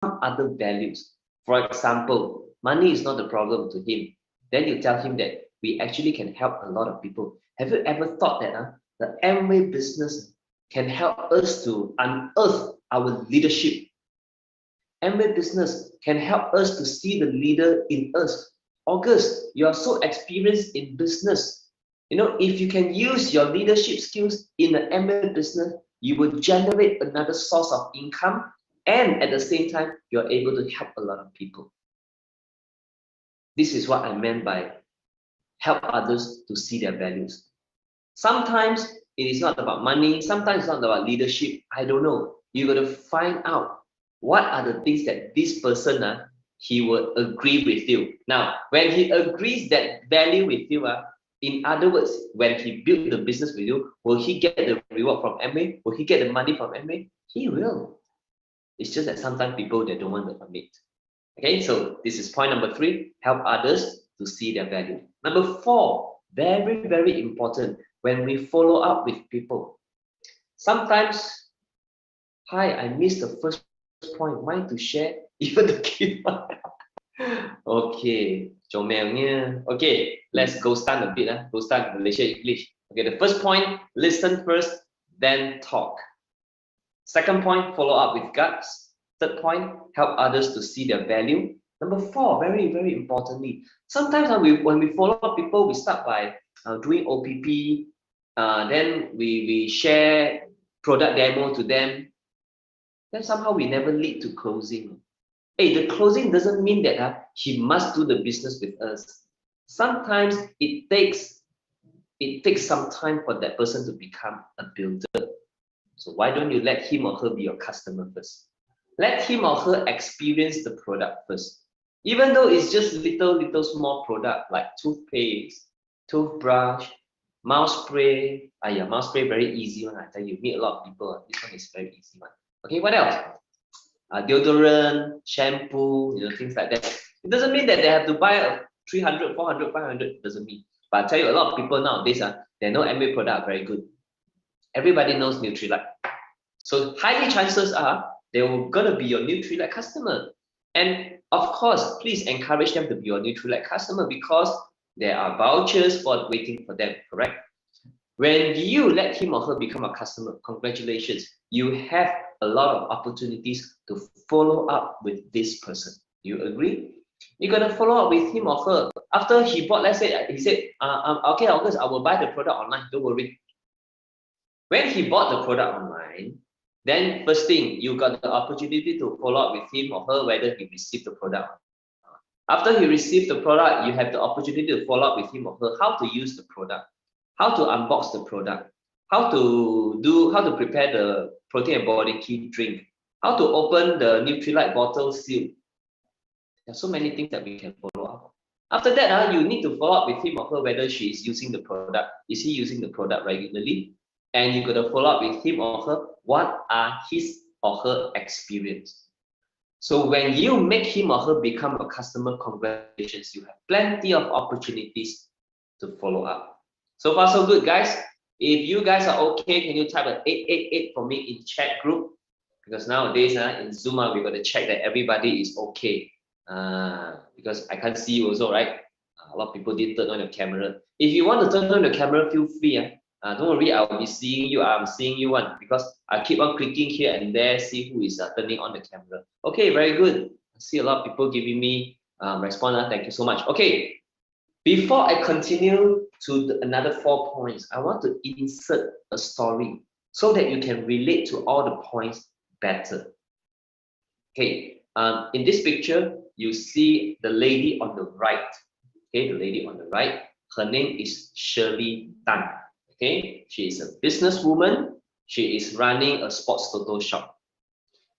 other values. For example, money is not the problem to him. Then you tell him that we actually can help a lot of people. Have you ever thought that the Amway business can help us to unearth our leadership? Amway business can help us to see the leader in us. August, you are so experienced in business. You know, if you can use your leadership skills in the Amway business, you will generate another source of income, and at the same time, you're able to help a lot of people. This is what I meant by help others to see their values. Sometimes it is not about money, sometimes it's not about leadership. I don't know. You got to find out what are the things that this person he will agree with you. Now, when he agrees that value with you, in other words, when he built the business with you, will he get the reward from Amway? Will he get the money from Amway? He will. It's just that sometimes people they don't want to commit. Okay, so this is point number 3, help others to see their value. Number 4, very, very important, when we follow up with people. Sometimes, hi, I missed the first point, mind to share, even the key one. Okay, comelnya. Okay, let's go start a bit. Go start Malaysia English. Okay, the first point, listen first, then talk. Second point, follow up with guts. Third point, help others to see their value. Number 4, very, very importantly, sometimes when we follow up people, we start by doing OPP, then we share product demo to them, then somehow we never lead to closing. Hey, the closing doesn't mean that he must do the business with us. Sometimes it takes some time for that person to become a builder. So why don't you let him or her be your customer first? Let him or her experience the product first. Even though it's just little small product like toothpaste, toothbrush, mouse spray. Mouse spray very easy one. I tell you, meet a lot of people. This one is very easy one. Okay, what else? Deodorant, shampoo, things like that. It doesn't mean that they have to buy a 300, 400, 500. It doesn't mean. But I tell you, a lot of people nowadays, they know Amway product very good. Everybody knows Nutrilite. So highly chances are they will gonna be your Nutrilite customer. And of course, please encourage them to be your Nutrilite customer because there are vouchers for waiting for them, correct? When you let him or her become a customer, congratulations, you have a lot of opportunities to follow up with this person. You agree? You're gonna follow up with him or her. After he bought, let's say, he said, okay, August, I will buy the product online, don't worry. When he bought the product online, then first thing, you got the opportunity to follow up with him or her whether he received the product. After he received the product, you have the opportunity to follow up with him or her how to use the product, how to unbox the product, how to prepare the protein and body key drink, how to open the Nutrilite bottle seal. There are so many things that we can follow up. After that, you need to follow up with him or her whether she is using the product. Is he using the product regularly? And you got to follow up with him or her, what are his or her experience. So when you make him or her become a customer, congratulations, you have plenty of opportunities to follow up. So far so good, guys. If you guys are okay, can you type an 888 for me in chat group? Because nowadays in Zoom, we got to check that everybody is okay. Because I can't see you also, right? A lot of people didn't turn on your camera. If you want to turn on the camera, feel free. Don't worry, I'll be seeing you. I'm seeing you because I keep on clicking here and there, see who is turning on the camera. Okay, very good. I see a lot of people giving me response. Thank you so much. Okay, before I continue to another 4 points, I want to insert a story so that you can relate to all the points better. Okay, in this picture, you see the lady on the right. Okay, the lady on the right, her name is Shirley Tan. Okay, she is a businesswoman. She is running a sports toto shop.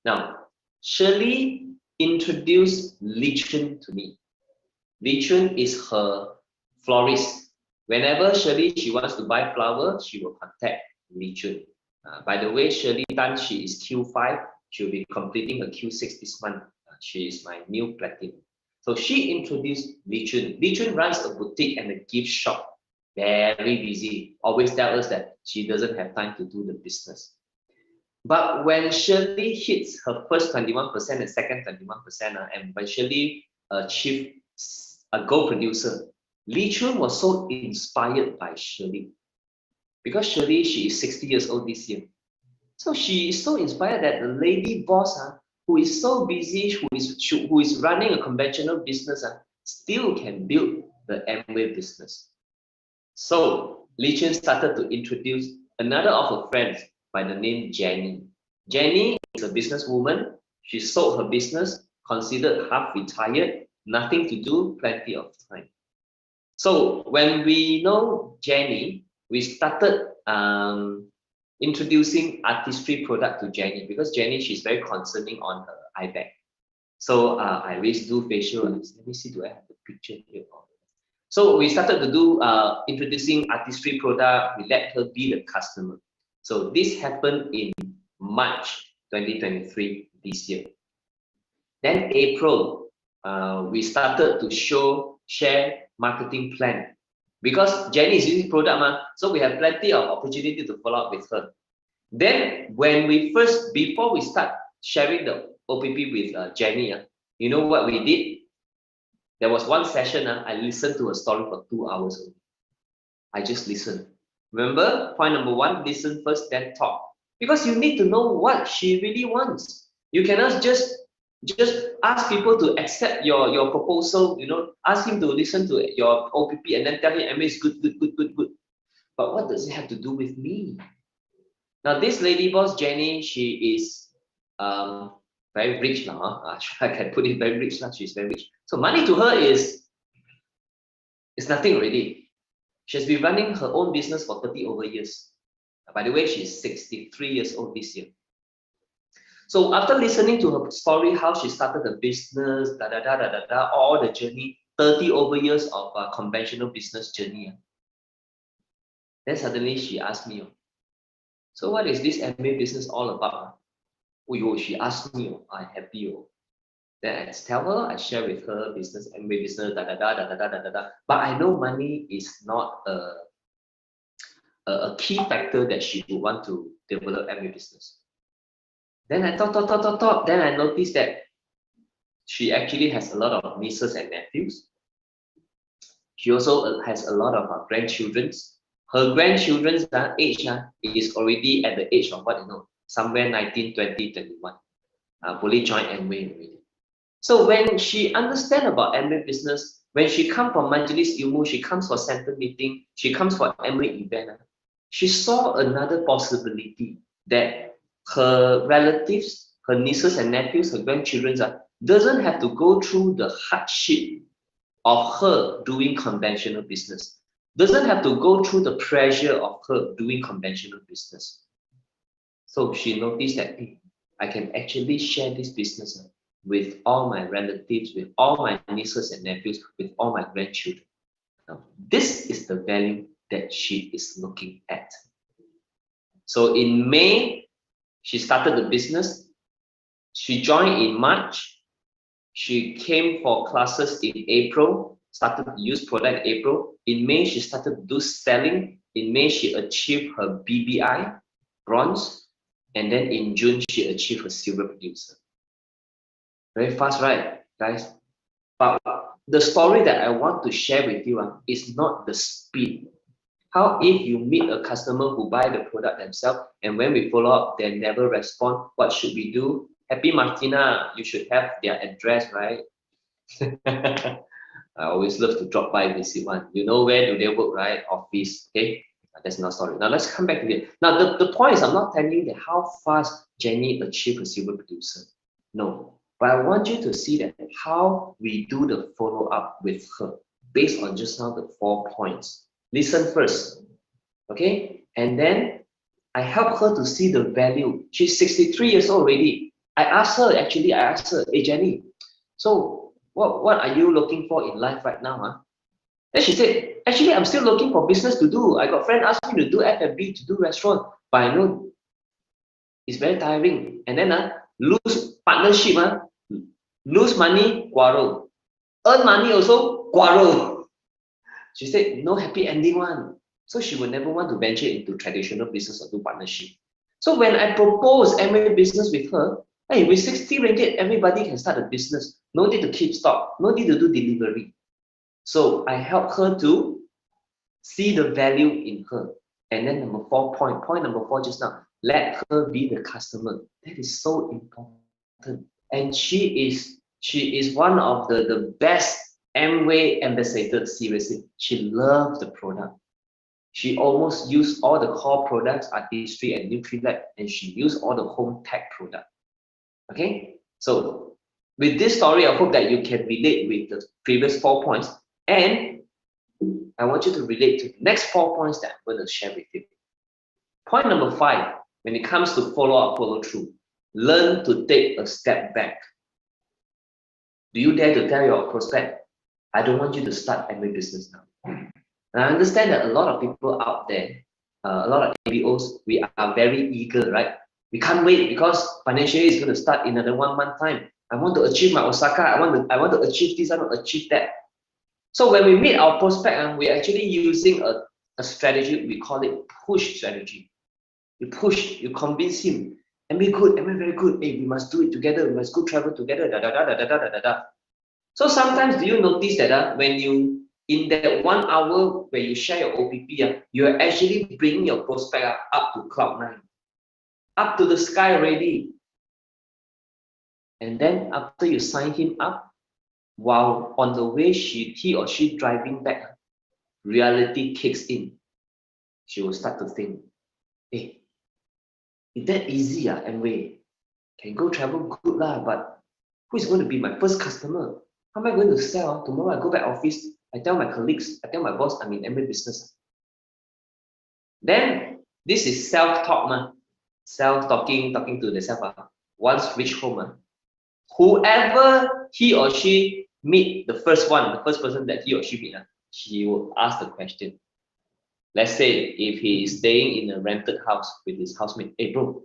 Now, Shirley introduced Li Chun to me. Li Chun is her florist. Whenever Shirley she wants to buy flowers, she will contact Li Chun. By the way, Shirley Tan, she is Q5. She'll be completing her Q6 this month. She is my new platinum. So she introduced Li Chun. Li Chun runs a boutique and a gift shop. Very busy. Always tell us that she doesn't have time to do the business. But when Shirley hits her first 21% and second 21%, and when Shirley achieved a gold producer, Lee Chun was so inspired by Shirley. Because Shirley, she is 60 years old this year. So she is so inspired that the lady boss who is so busy, who is running a conventional business, still can build the Amway business. So Lee Chun started to introduce another of her friends by the name Jenny. Jenny is a businesswoman. She sold her business, considered half retired, nothing to do, plenty of time. So when we know Jenny, we started introducing artistry product to Jenny because Jenny, she's very concerning on her eye bag. So I always do facial. Let me see, do I have the picture here? So we started to do introducing artistry product. We let her be the customer. So this happened in March 2023 this year. Then April, we started to share marketing plan because Jenny is using product, so we have plenty of opportunity to follow up with her. Then when before we start sharing the OPP with Jenny, you know what we did? There was one session, I listened to a story for 2 hours only. I just listened. Remember, point number 1, listen first, then talk. Because you need to know what she really wants. You cannot just ask people to accept your proposal, ask him to listen to your OPP and then tell him Amway is good. But what does it have to do with me? Now, this lady boss, Jenny, she is very rich now. I can put it very rich now. She's very rich. So money to her is nothing already. She's been running her own business for 30 over years. By the way, she's 63 years old this year. So after listening to her story, how she started the business, all the journey, 30 over years of conventional business journey. Then suddenly she asked me, so what is this Amway business all about? Oh, she asked me, I'm happy. Then I tell her, I share with her business, Amway business, But I know money is not a key factor that she would want to develop Amway business. Then I thought. Then I noticed that she actually has a lot of nieces and nephews. She also has a lot of grandchildren. Her grandchildren's age is already at the age of somewhere 19, 20, 21. Fully joined Amway already. So when she understands about Amway business, when she comes for Majlis Ilmu, she comes for center meeting, she comes for Amway event, she saw another possibility that her relatives, her nieces and nephews, her grandchildren doesn't have to go through the hardship of her doing conventional business, doesn't have to go through the pressure of her doing conventional business. So she noticed that I can actually share this business with all my relatives, with all my nieces and nephews, with all my grandchildren. Now, this is the value that she is looking at. So in May, she started the business. She joined in March. She came for classes in April, started to use product in April. In May, she started to do selling. In May, she achieved her BBI, bronze. And then in June, she achieved her silver producer. Very fast, right, guys? But the story that I want to share with you is not the speed. How if you meet a customer who buy the product themselves, and when we follow up, they never respond, what should we do? Happy Martina, you should have their address, right? I always love to drop by visit one. You know where do they work, right? Office, okay? That's not story. Now let's come back to it. Now the point is I'm not telling you that how fast Jenny achieved a silver producer. No. But I want you to see that how we do the follow-up with her based on just now the 4 points. Listen first, okay? And then I help her to see the value. She's 63 years old already. I asked her, hey Jenny, so what are you looking for in life right now? Then she said, actually, I'm still looking for business to do. I got friend asked me to do F&B, to do restaurant, but I know it's very tiring. And then lose partnership, lose money, quarrel. Earn money also, quarrel. She said, no happy ending one. So she would never want to venture into traditional business or do partnership. So when I propose Amway business with her, hey, with 60 ringgit, everybody can start a business. No need to keep stock. No need to do delivery. So I help her to see the value in her. And then point number 4 just now, let her be the customer. That is so important. And she is one of the best Amway ambassadors, seriously. She loves the product. She almost used all the core products, Artistry and Nutrilab, and she used all the home tech product. Okay? So with this story, I hope that you can relate with the previous 4 points. And I want you to relate to the next 4 points that I'm going to share with you. Point number 5, when it comes to follow-up, follow-through, learn to take a step back. Do you dare to tell your prospect, I don't want you to start Amway business now? And I understand that a lot of people out there, a lot of MBOs, we are very eager, right? We can't wait because financial year is going to start in another 1 month time. I want to achieve my Osaka. I want to achieve this. I want to achieve that. So when we meet our prospect, we're actually using a strategy. We call it push strategy. You push, you convince him, and be good, and we're very good. Hey, we must do it together. We must go travel together. Da da da da da da da da. So sometimes, do you notice that when you in that 1 hour where you share your OPP, you're actually bringing your prospect up to cloud 9, up to the sky already. And then after you sign him up, while on the way he or she driving back, reality kicks in. She will start to think, hey, is that easy? Amway can go travel good lah, but who is going to be my first customer? How am I going to sell? Tomorrow I go back office, I tell my colleagues, I tell my boss I'm in Amway business. Then this is self-talk, self-talking, talking to the self. Once reach home, whoever he or she meet, the first person that he or she meet, he will ask the question. Let's say if he is staying in a rented house with his housemate, hey bro,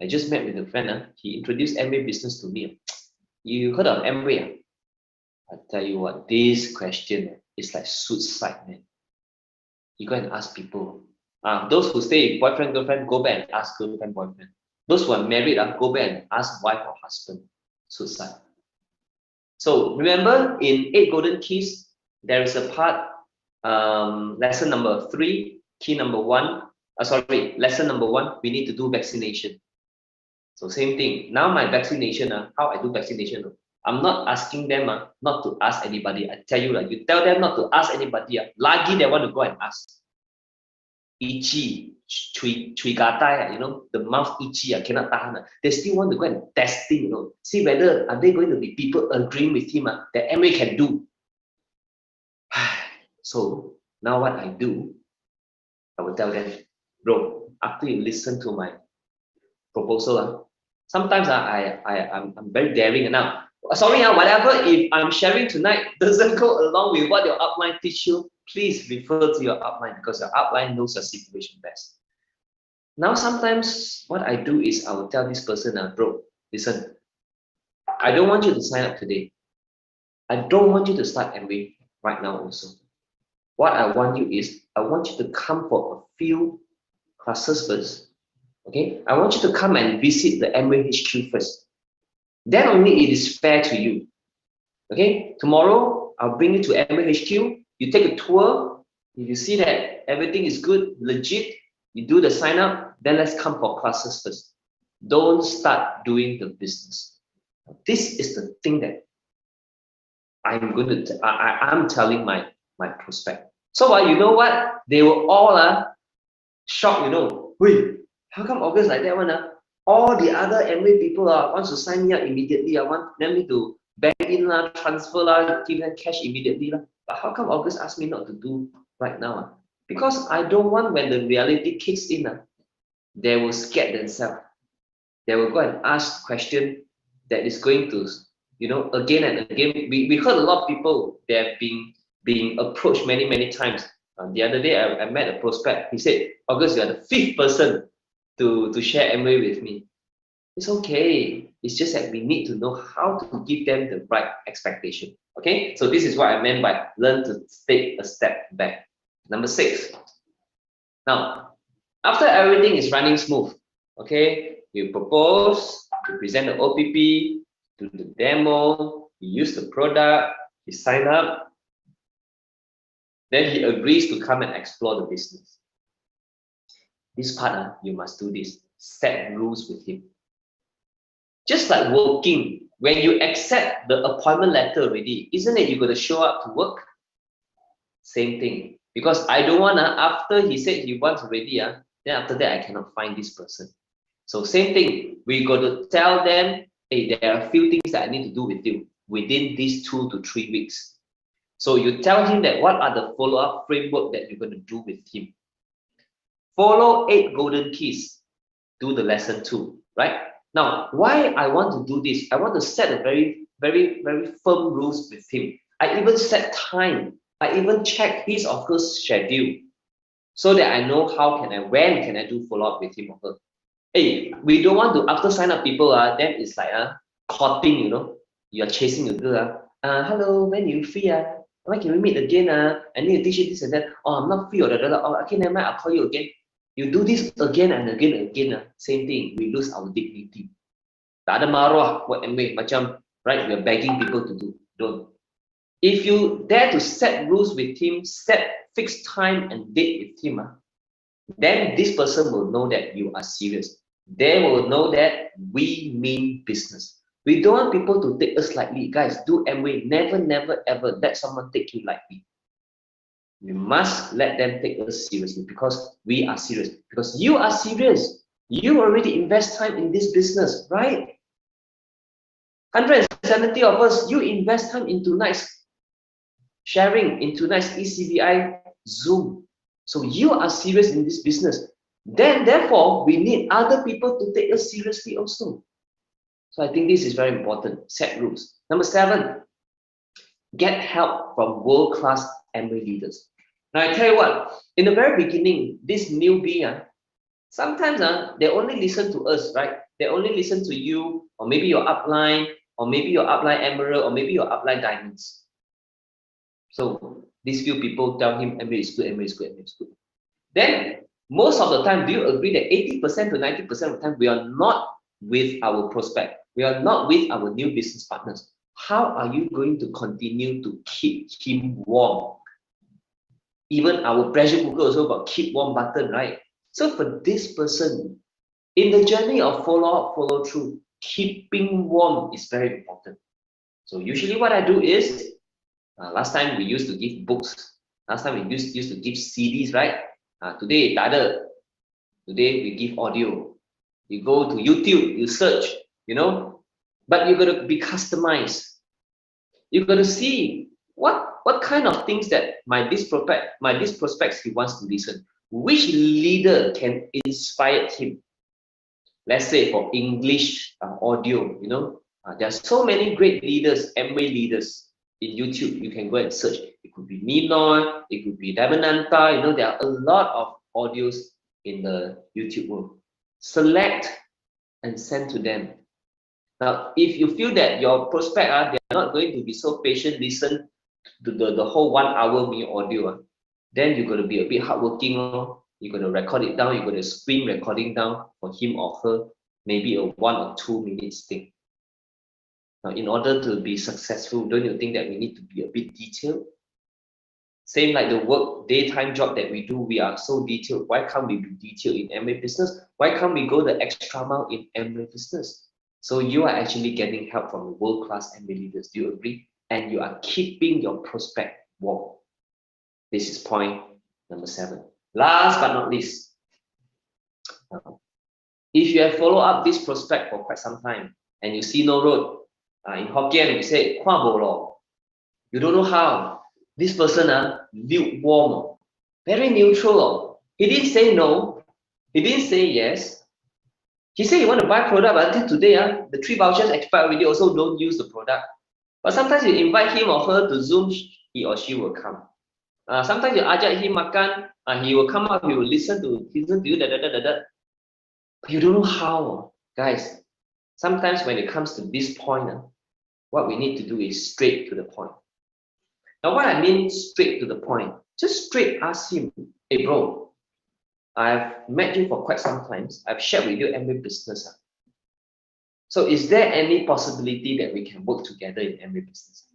I just met with a friend, he introduced Amway business to me. You heard of Amway? I tell you what, this question is like suicide, man. You go and ask people. Those who stay with boyfriend, girlfriend, go back and ask girlfriend, boyfriend. Those who are married, go back and ask wife or husband. Suicide. So remember, in 8 Golden Keys, there is a part, lesson number 3, key number 1. Lesson number 1, we need to do vaccination. So same thing. Now my vaccination, how I do vaccination, I'm not asking them not to ask anybody. I tell you, you tell them not to ask anybody. Lagi they want to go and ask. Itchy, chui gatai, the mouth itchy, cannot tahan. They still want to go and testing, see whether are they going to be people agreeing with him that Amway can do. So now what I do, I will tell them, bro, after you listen to my proposal, sometimes I'm very daring now. Sorry, whatever, if I'm sharing tonight doesn't go along with what your upline teach you, please refer to your upline because your upline knows your situation best. Now, sometimes what I do is I will tell this person, bro, listen, I don't want you to sign up today. I don't want you to start Amway right now also. What I want you is, I want you to come for a few classes first. Okay? I want you to come and visit the Amway HQ first. Then only it is fair to you. Okay? Tomorrow, I'll bring you to Amway HQ. You take a tour. If you see that everything is good, legit, you do the sign up, then let's come for classes first. Don't start doing the business. This is the thing that I'm telling my prospect. So you know what? They were all shocked, Wait, how come August like that one? All the other Amway people wants to sign me up immediately. I want them to bank in, transfer, give them cash immediately. But how come August asked me not to do right now? Because I don't want when the reality kicks in, they will scare themselves. They will go and ask question that is going to, again and again. We heard a lot of people, they have been being approached many times. The other day, I met a prospect. He said, August, you are the 5th person to share Amway with me. It's okay. It's just that we need to know how to give them the right expectation. Okay, so this is what I meant by learn to take a step back. Number 6. Now, after everything is running smooth, Okay, you propose, you present the OPP, do the demo, you use the product, he sign up, then he agrees to come and explore the business. This part, you must do this. Set rules with him. Just like working, when you accept the appointment letter already, isn't it you're going to show up to work? Same thing. Because I don't want to, after he said he wants already, then after that I cannot find this person. So same thing, we got to tell them, hey, there are a few things that I need to do with you within these 2 to 3 weeks. So you tell him that what are the follow-up framework that you're going to do with him. Follow 8 golden keys. Do the lesson 2, right? Now, why I want to do this? I want to set a very, very, very firm rules with him. I even set time. I even check his or her schedule so that I know when can I do follow-up with him or her. Hey, we don't want to, after sign up people, then it's like courting, you are chasing a girl. Hello, when are you free? When can we meet again? I need to teach you this and that. Oh, I'm not free. Oh, okay, never mind, I'll call you again. You do this again and again and again. Same thing, we lose our dignity. Tak ada maruah buat MBA, macam, right, we are begging people to do. Don't. If you dare to set rules with him, set fixed time and date with him, then this person will know that you are serious. They will know that we mean business. We don't want people to take us lightly. Guys, do MBA. Never, never, ever let someone take you lightly. We must let them take us seriously because we are serious. Because you are serious. You already invest time in this business, right? 170 of us, you invest time into nice sharing, into nice ECBI Zoom. So you are serious in this business. Then, therefore, we need other people to take us seriously also. So I think this is very important. Set rules. Number 7, get help from world-class MBA leaders. Now I tell you what, in the very beginning, this newbie, sometimes they only listen to us, right? They only listen to you, or maybe your upline, or maybe your upline emerald, or maybe your upline diamonds. So these few people tell him MBA is good, MBA is good, MBA is good. Then most of the time, do you agree that 80% to 90% of the time we are not with our prospect, we are not with our new business partners? How are you going to continue to keep him warm? Even our pressure cooker also got keep warm button, right? So for this person, in the journey of follow-up, follow-through, keeping warm is very important. So usually what I do is, last time we used to give books. Last time we used to give CDs, right? Today, today we give audio. You go to YouTube, you search, but you're going to be customized. You're going to see what kind of things that this prospects he wants to listen. Which leader can inspire him? Let's say for English audio, there are so many great leaders, MBA leaders in YouTube. You can go and search. It could be Ninoy, it could be Damananta. There are a lot of audios in the YouTube world. Select and send to them. Now, if you feel that your prospect they're not going to be so patient, listen to the whole 1 hour me audio, then you're going to be a bit hardworking. You're going to record it down. You're going to screen recording down for him or her, maybe a 1 or 2 minutes thing. Now, in order to be successful, don't you think that we need to be a bit detailed? Same like the work daytime job that we do, we are so detailed. Why can't we be detailed in MBA business? Why can't we go the extra mile in MBA business? So you are actually getting help from the world-class MBA leaders. Do you agree? And you are keeping your prospect warm. This is point number 7. Last but not least, if you have followed up this prospect for quite some time and you see no road, in Hokkien we say, "Kwa bo lo." You don't know how. This person, lukewarm, very neutral. He didn't say no. He didn't say yes. He said he want to buy product, but until today, the 3 vouchers expired already. Also, don't use the product. But sometimes you invite him or her to Zoom, he or she will come. Sometimes you ajak him makan, he will come up, he will listen to you, But you don't know how, guys. Sometimes when it comes to this point, what we need to do is straight to the point. Now, what I mean straight to the point, just straight ask him, "Hey bro, I've met you for quite some time. I've shared with you every business. So is there any possibility that we can work together in every business?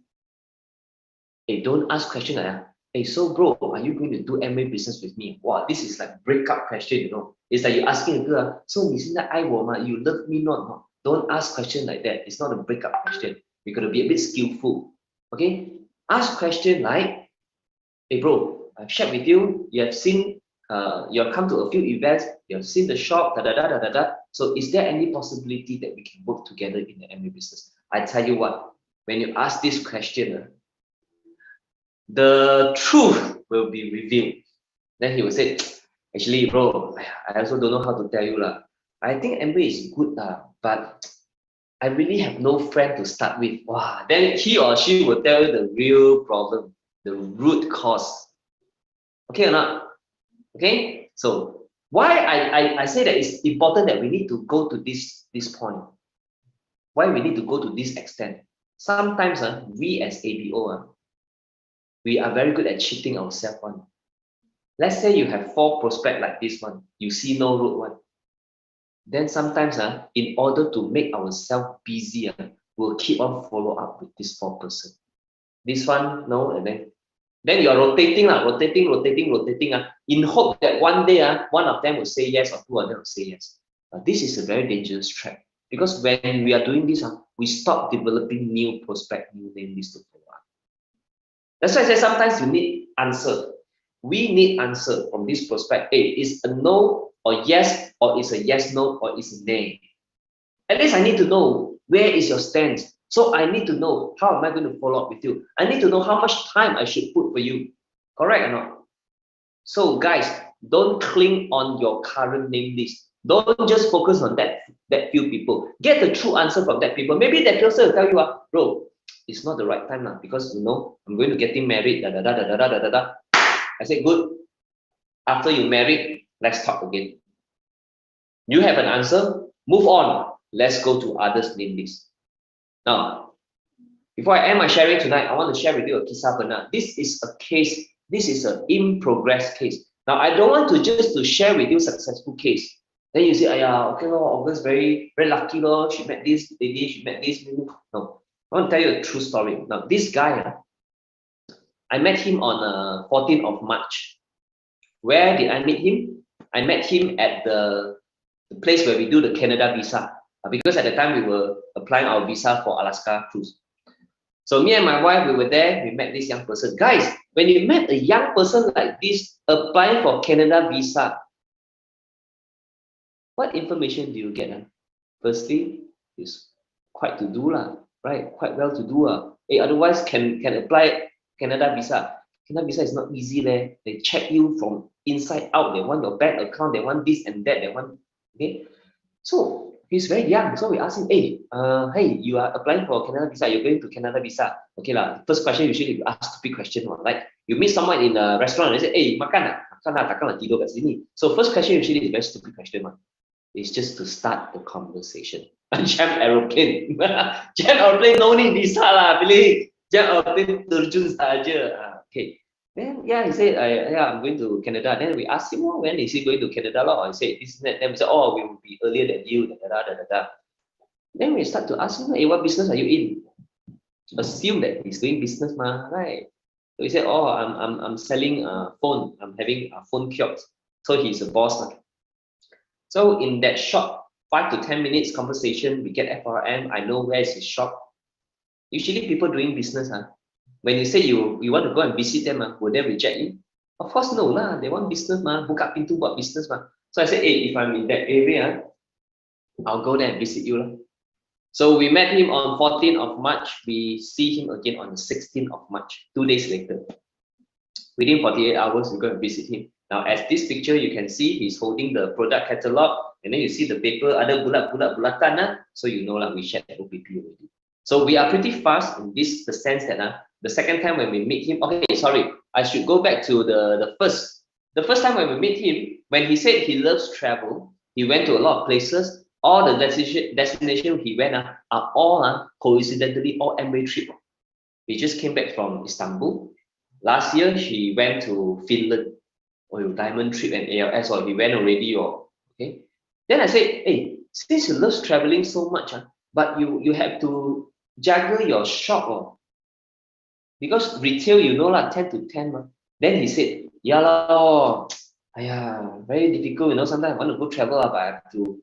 Hey, don't ask question like that. Hey, so bro, are you going to do MA business with me? Wow, this is like breakup question, you know. It's like you asking a girl, so 你现在爱我吗? You love me not? No. Don't ask question like that. It's not a breakup question. You gotta be a bit skillful. Okay? Ask question like, hey bro, I've shared with you, you have seen, you have come to a few events, you have seen the shop, da da da da da da. So is there any possibility that we can work together in the MA business? I tell you what, when you ask this question, the truth will be revealed. Then he will say, actually, bro, I also don't know how to tell you lah. I think MBA is good but I really have no friend to start with. Wow. Then he or she will tell you the real problem, the root cause. Okay or not? Okay. So why I say that it's important that we need to go to this point. Why we need to go to this extent? Sometimes we as ABO we are very good at cheating ourselves one. Let's say you have 4 prospects like this one, you see no road one. Then sometimes in order to make ourselves busy, we'll keep on follow up with this 4 person. This one, no, and then you are rotating, rotating, in hope that one day one of them will say yes or 2 of them will say yes. This is a very dangerous trap because when we are doing this, we stop developing new prospect, new name list to follow up. That's why I say sometimes you need answer. We need answer from this prospect. Hey, is a no or yes, or is a yes, no, or is a nay? At least I need to know where is your stance. So I need to know how am I going to follow up with you. I need to know how much time I should put for you. Correct or not? So guys, don't cling on your current name list. Don't just focus on that few people. Get the true answer from that people. Maybe that person will tell you, bro, it's not the right time now because you know I'm going to getting married. Da, da, da, da, da, da, da, da. I said, good. After you married, let's talk again. You have an answer, move on. Let's go to others' name list. Now, before I end my sharing tonight, I want to share with you a kisah benar. This is a case, this is an in progress case. Now, I don't want to just to share with you successful case. Then you say, okay, August very lucky, she met this lady, she met this. No, I want to tell you a true story. Now, this guy, I met him on 14th of March. Where did I meet him? I met him at the place where we do the Canada visa. Because at the time we were applying our visa for Alaska cruise. So me and my wife, we were there, we met this young person. Guys, when you met a young person like this applying for Canada visa, what information do you get? Firstly, is quite to do right? Quite well to do. Otherwise can apply Canada visa. Canada visa is not easy there. They check you from inside out. They want your bank account. They want this and that. They want, okay. So he's very young. So we asked him, hey, you are applying for Canada visa. You're going to Canada visa. Okay lah. First question usually you ask stupid question, like you meet someone in a restaurant and they say, hey, makan lah, takkan nak tidur kat sini. So first question usually is very stupid question one. It's just to start the conversation. Jam aeroplane. Jam aeroplane no need visa lah, Billy. Jam aeroplane terjun saja. Okay. Then he said, I'm going to Canada. Then we asked him, when is he going to Canada? He said, this and that. Then we said, we will be earlier than you. Then we start to ask him, hey, what business are you in? Assume that he's doing business, right? So he said, I'm selling a phone. I'm having a phone kiosk. So he's a boss. So in that short 5 to 10 minutes conversation, we get FRM. I know where is his shop. Usually people doing business, when you say you want to go and visit them, will they reject you? Of course, no lah. They want business, buka pintu buat business. So I said, hey, if I'm in that area, I'll go there and visit you lah. So we met him on 14th of March. We see him again on the 16th of March, 2 days later. Within 48 hours, we go and visit him. Now, as this picture, you can see he's holding the product catalog, and then you see the paper, ada bulatan, so you know we shared the OPP already. So we are pretty fast in the sense that the second time when we meet him, okay, sorry, I should go back to the first time when we meet him, when he said he loves travel, he went to a lot of places. All the destination he went are all coincidentally all MBA trip. He just came back from Istanbul. Last year he went to Finland. or your diamond trip and ALS, or he went already, or okay. Then I said, hey, since you love traveling so much, but you have to juggle your shop, because retail, you know lah, 10 to 10. Then he said, yeah lah, very difficult, sometimes I want to go travel, but I have to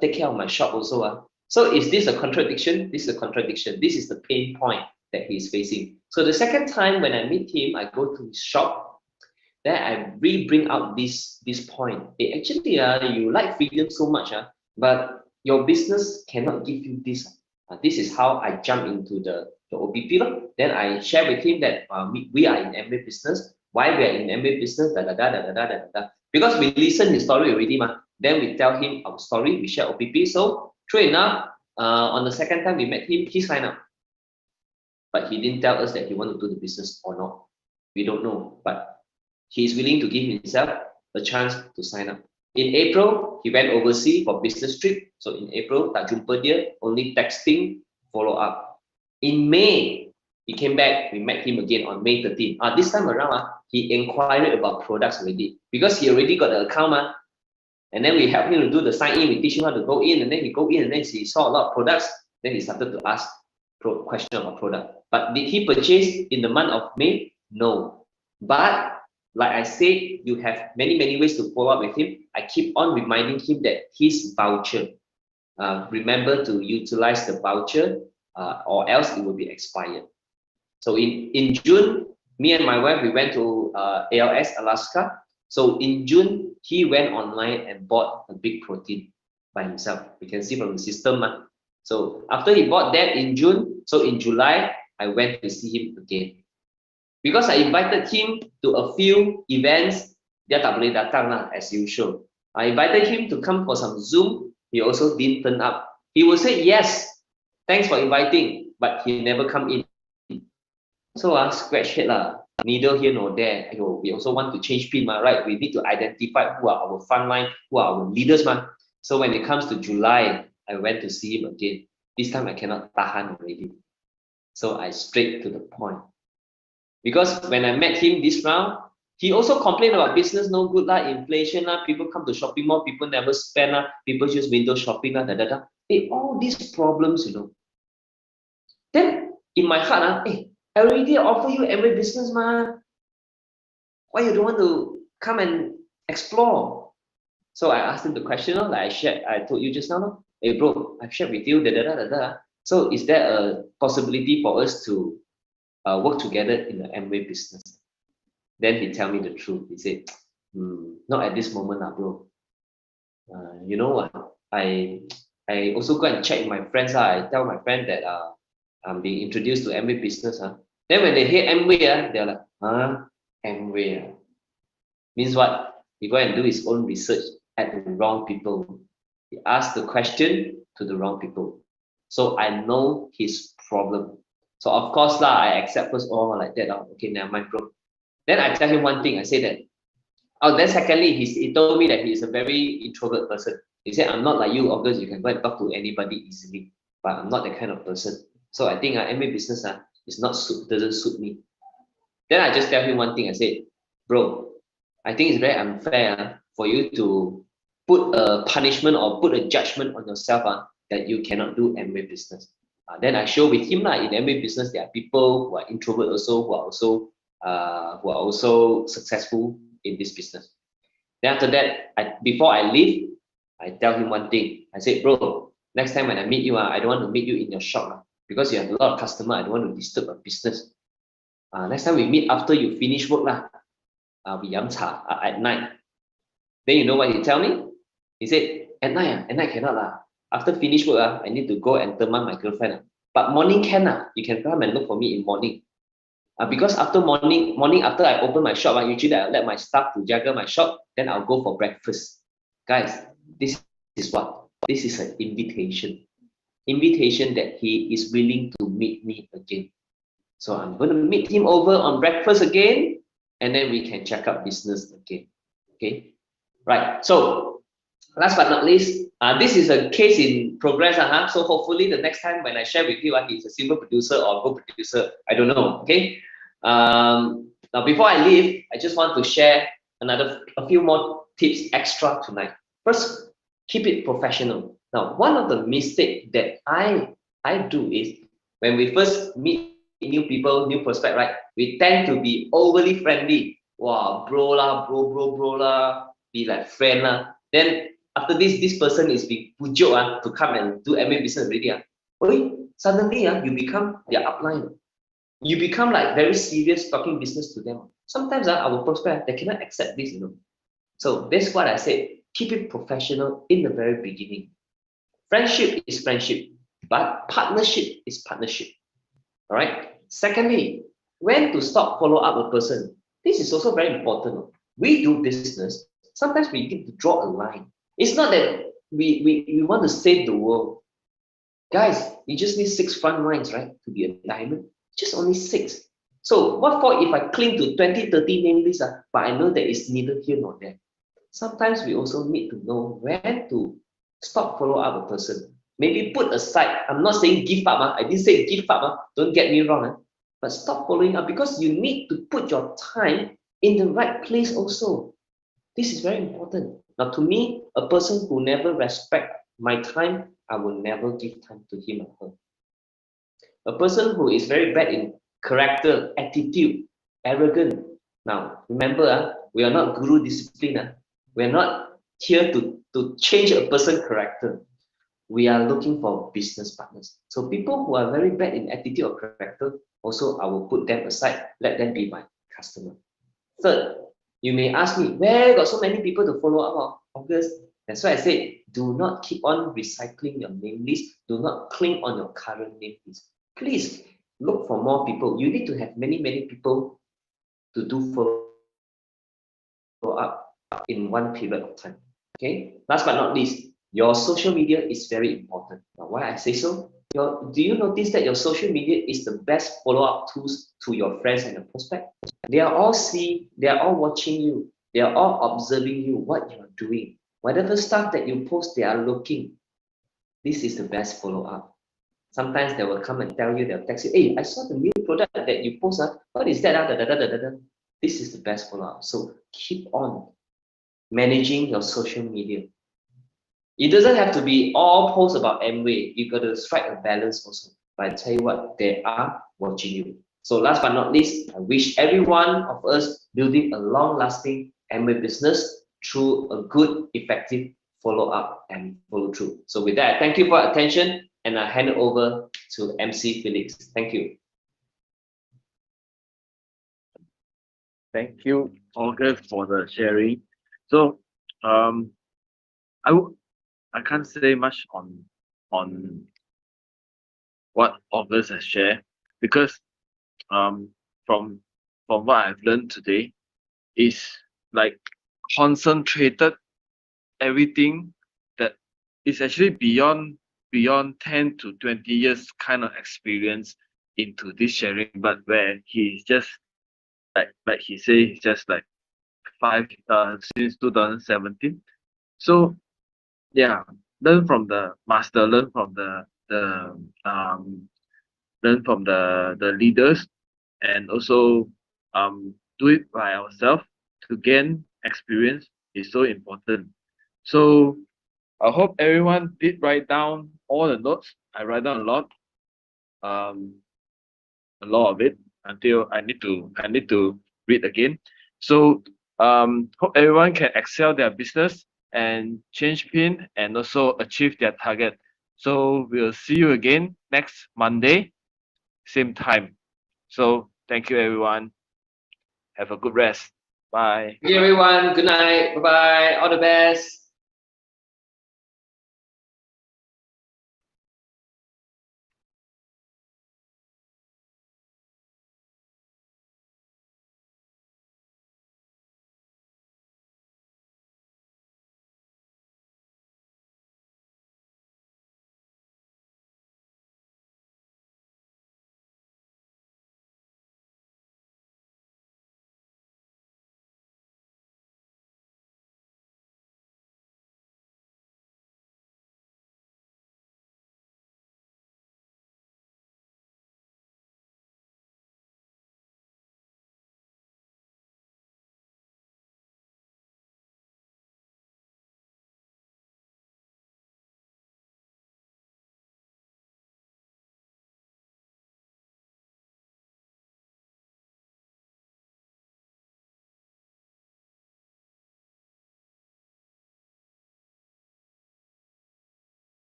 take care of my shop also. So is this a contradiction? This is a contradiction. This is the pain point that he's facing. So the second time when I meet him, I go to his shop, then I bring out this point. Hey, actually, you like freedom so much, but your business cannot give you this. This is how I jump into the OPP. Then I share with him that we are in MBA business. Why we are in MBA business? Because we listen his story already, then we tell him our story. We share OPP. So true enough, on the second time we met him, he signed up, but he didn't tell us that he want to do the business or not. We don't know, but he is willing to give himself a chance to sign up. In April, he went overseas for business trip. So in April, tak jumpa dia, only texting, follow up. In May, he came back. We met him again on May 13. This time around, he inquired about products already, because he already got the account. And then we help him to do the sign in. We teach him how to go in, and then he go in, and then he saw a lot of products. Then he started to ask question about product. But did he purchase in the month of May? No. But like I said, you have many ways to follow up with him. I keep on reminding him that his voucher, remember to utilize the voucher, or else it will be expired. So in June, me and my wife, we went to ALS, Alaska. So in June, he went online and bought a big protein by himself. We can see from the system. So after he bought that in June, so in July, I went to see him again. Because I invited him to a few events, dia tak boleh datang lah, as usual. I invited him to come for some Zoom. He also didn't turn up. He will say, yes, thanks for inviting, but he never come in. So scratch head lah, neither here nor there. We also want to change pin, right? We need to identify who are our frontline, who are our leaders. So when it comes to July, I went to see him again. This time I cannot tahan already. So I straight to the point. Because when I met him this round, he also complained about business no good lah, inflation lah, people come to shopping mall, people never spend lah, people use window shopping lah, Hey, all these problems, Then in my heart, hey, I already offer you every business, why you don't want to come and explore? So I asked him the question, like I told you just now, hey bro, I've shared with you, So is there a possibility for us to work together in the Amway business? Then he tell me the truth. He said, not at this moment, bro. You know what? I also go and check my friends. I tell my friend that I'm being introduced to Amway business. Then when they hear Amway, they're like, Amway. Means what? He go and do his own research at the wrong people. He asked the question to the wrong people. So I know his problem. So of course I accept first, like that. Okay, never mind, bro. Then I tell him one thing. I say that. Then secondly, he told me that he is a very introvert person. He said, I'm not like you, August. You can go and talk to anybody easily, but I'm not that kind of person. So I think MBA business doesn't suit me. Then I just tell him one thing. I said, bro, I think it's very unfair for you to put a punishment or put a judgment on yourself that you cannot do MBA business. Then I show with him in MBA business, there are people who are introvert also, who are also successful in this business. Then after that, before I leave, I tell him one thing. I said, bro, next time when I meet you, I don't want to meet you in your shop because you have a lot of customer. I don't want to disturb your business. Next time we meet after you finish work we yam cha at night. Then you know what he tell me? He said, at night cannot After finish work, I need to go and turn my girlfriend. But morning can you can come and look for me in morning. Because after morning after I open my shop, usually I let my staff to juggle my shop. Then I'll go for breakfast. Guys, this is what? This is an invitation. Invitation that he is willing to meet me again. So I'm going to meet him over on breakfast again, and then we can check out business again. Okay, right. So last but not least, this is a case in progress. So hopefully the next time when I share with you, he's a silver producer or gold producer. I don't know. Okay. Now before I leave, I just want to share a few more tips extra tonight. First, keep it professional. Now, one of the mistakes that I do is when we first meet new people, new prospect, right? We tend to be overly friendly. Wow, bro lah, bro lah, be like friend lah. Then after this person is being pujuk to come and do admin business already. Suddenly you become their upline. You become like very serious talking business to them. Sometimes our prospect, they cannot accept this, So that's what I said. Keep it professional in the very beginning. Friendship is friendship, but partnership is partnership. All right. Secondly, when to stop follow up a person. This is also very important. We do business. Sometimes we need to draw a line. It's not that we want to save the world. Guys, you just need 6 front lines, right? To be a diamond. Just only 6. So what for if I cling to 20, 30 name lists, but I know that it's neither here nor there. Sometimes we also need to know when to stop follow up a person. Maybe put aside, I'm not saying give up, I didn't say give up, don't get me wrong, but stop following up because you need to put your time in the right place also. This is very important. Now to me, a person who never respect my time, I will never give time to him or her. A person who is very bad in character, attitude, arrogant. Now, remember, we are not guru discipline. We are not here to change a person's character. We are looking for business partners. So people who are very bad in attitude or character, also I will put them aside, let them be my customer. Third, you may ask me, where got so many people to follow up August? That's why I said, do not keep on recycling your name list. Do not cling on your current name list. Please look for more people. You need to have many people to do follow up in one period of time. Okay. Last but not least, your social media is very important. Now, why I say so? Do you notice that your social media is the best follow-up tools to your friends and your prospect? They are all watching you. They are all observing you, what you are doing. Whatever stuff that you post, they are looking. This is the best follow-up. Sometimes they will come and tell you, they'll text you, hey, I saw the new product that you post. What is that? This is the best follow-up. So keep on managing your social media. It doesn't have to be all posts about Amway. You got to strike a balance also. But I tell you what, they are watching you. So last but not least, I wish every one of us building a long-lasting Amway business through a good, effective follow-up and follow-through. So with that, thank you for your attention, and I hand it over to MC Felix. Thank you. Thank you, August, for the sharing. So, I can't say much on what August has shared because from what I've learned today is like concentrated everything that is actually beyond 10 to 20 years kind of experience into this sharing, but where he's just like he say he's just like since 2017. So yeah, learn from the master, learn from the leaders, and also do it by ourselves to gain experience is so important. So I hope everyone did write down all the notes. I write down a lot of it until I need to read again. So hope everyone can excel their business and change pin and also achieve their target. So we'll see you again next Monday, same time. So thank you everyone. Have a good rest. Bye. Thank you everyone. Good night. Bye bye. All the best.